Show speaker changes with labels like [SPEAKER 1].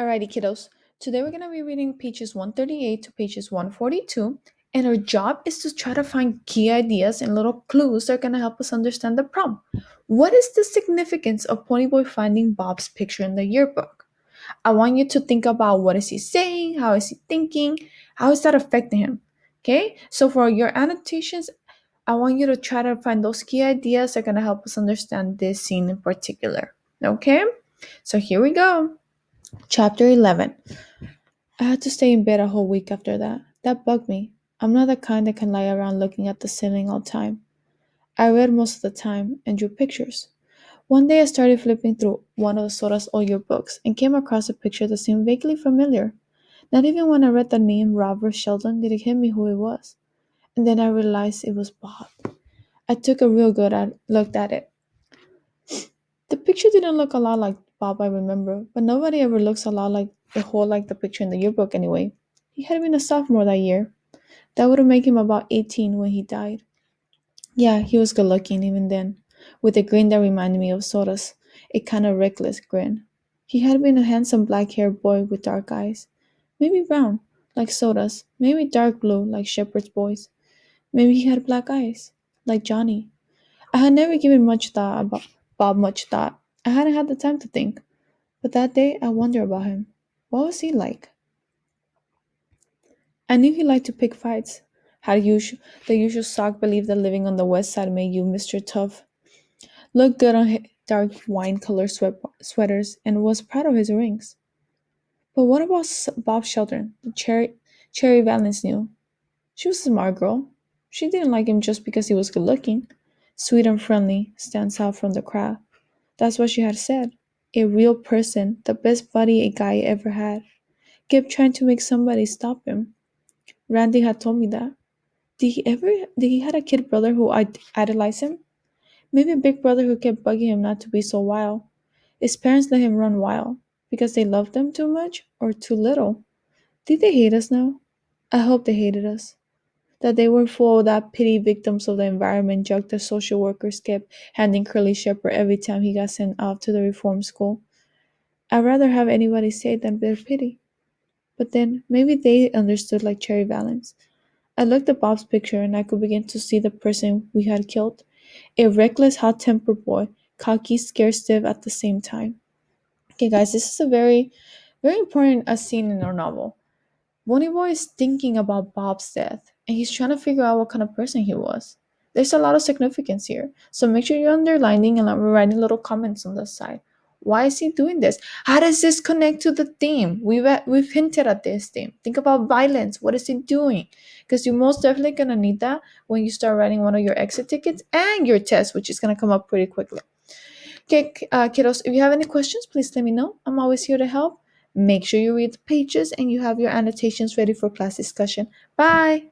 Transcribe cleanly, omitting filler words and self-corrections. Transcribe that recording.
[SPEAKER 1] Alrighty, kiddos. Today we're going to be reading pages 138 to pages 142, and our job is to try to find key ideas and little clues that are going to help us understand the problem. What is the significance of Ponyboy finding Bob's picture in the yearbook? I want you to think about what is he saying, how is he thinking, how is that affecting him? Okay? So for your annotations, I want you to try to find those key ideas that are going to help us understand this scene in particular. Okay? So here we go. Chapter 11. I had to stay in bed a whole week after that. That bugged me. I'm not the kind that can lie around looking at the ceiling all the time. I read most of the time and drew pictures. One day I started flipping through one of the Soda's old yearbooks and came across a picture that seemed vaguely familiar. Not even when I read the name Robert Sheldon did it hit me who it was. And then I realized it was Bob. I took a real good look at it. The picture didn't look a lot like Bob I remember, but nobody ever looks a lot like the picture in the yearbook anyway. He had been a sophomore that year. That would have made him about 18 when he died. Yeah, he was good looking even then, with a grin that reminded me of Soda's, a kind of reckless grin. He had been a handsome black-haired boy with dark eyes. Maybe brown, like Soda's, maybe dark blue, like Shepherd's boys. Maybe he had black eyes, like Johnny. I had never given much thought about Bob much thought. I hadn't had the time to think. But that day I wondered about him. What was he like? I knew he liked to pick fights. The usual sock belief that living on the west side made you Mr. Tough. Looked good on dark wine colored sweaters and was proud of his rings. But what about Bob Sheldon, the Cherry Valence knew? She was a smart girl. She didn't like him just because he was good looking. Sweet and friendly, stands out from the crowd. That's what she had said. A real person, the best buddy a guy ever had. Kept trying to make somebody stop him. Randy had told me that. Did he had a kid brother who idolized him? Maybe a big brother who kept bugging him not to be so wild. His parents let him run wild because they loved him too much or too little. Did they hate us now? I hope they hated us. That they were full of that pity victims of the environment junk the social workers kept handing Curly Shepherd every time he got sent off to the reform school. I'd rather have anybody say than their pity. But then maybe they understood like Cherry Valance. I looked at Bob's picture and I could begin to see the person we had killed. A reckless, hot-tempered boy, cocky, scared stiff at the same time. Okay, guys, this is a very, very important scene in our novel. Bonnie Boy is thinking about Bob's death, and he's trying to figure out what kind of person he was. There's a lot of significance here, so make sure you're underlining and writing little comments on the side. Why is he doing this? How does this connect to the theme? We've hinted at this theme. Think about violence. What is he doing? Because you're most definitely gonna need that when you start writing one of your exit tickets and your test, which is gonna come up pretty quickly. Okay, kiddos, if you have any questions, please let me know. I'm always here to help. Make sure you read the pages and you have your annotations ready for class discussion. Bye!